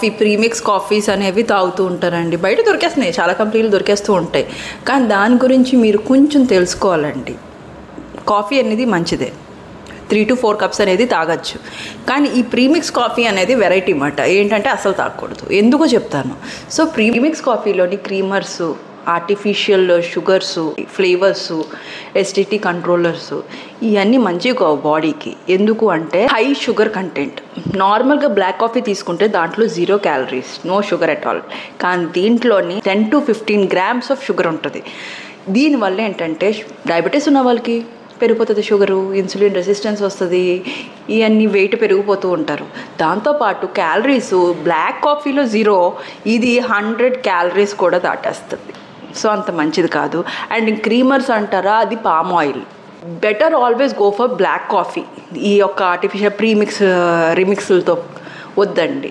Premix coffees అనేవి తాగుతూ ఉంటారండి. బయట దొరికేస్తున్నాయి, చాలా కంపెనీలు దొరికేస్తూ ఉంటాయి. కానీ దాని గురించి మీరు కొంచెం తెలుసుకోవాలండి. కాఫీ అనేది మంచిదే, 3 to 4 కప్స్ అనేది తాగొచ్చు. కానీ ఈ ప్రీమిక్స్ కాఫీ అనేది వెరైటీ మాట. ఏంటంటే అసలు తాగకూడదు. ఎందుకో చెప్తాను. సో ప్రీమిక్స్ కాఫీలోని creamers, artificial sugars, flavours, acidity controllers ఇవన్నీ మంచిగా బాడీకి. ఎందుకు అంటే హై షుగర్ కంటెంట్. నార్మల్గా బ్లాక్ కాఫీ తీసుకుంటే దాంట్లో 0 calories, no sugar at all. కానీ దీంట్లోని 10 to 15 grams ఆఫ్ షుగర్ ఉంటుంది. దీనివల్ల ఏంటంటే డయాబెటీస్ ఉన్న వాళ్ళకి పెరిగిపోతుంది షుగరు, ఇన్సులిన్ రెసిస్టెన్స్ వస్తుంది, ఇవన్నీ వెయిట్ పెరిగిపోతూ ఉంటారు. దాంతోపాటు క్యాలరీస్ బ్లాక్ కాఫీలో 0, ఇది 100 క్యాలరీస్ కూడా దాటేస్తుంది. సో అంత మంచిది కాదు. అండ్ క్రీమర్స్ అంటారా, అది palm oil. Better always go for black coffee. ఈ యొక్క ఆర్టిఫిషియల్ ప్రీమిక్స్ రిమిక్స్లతో వద్దండి.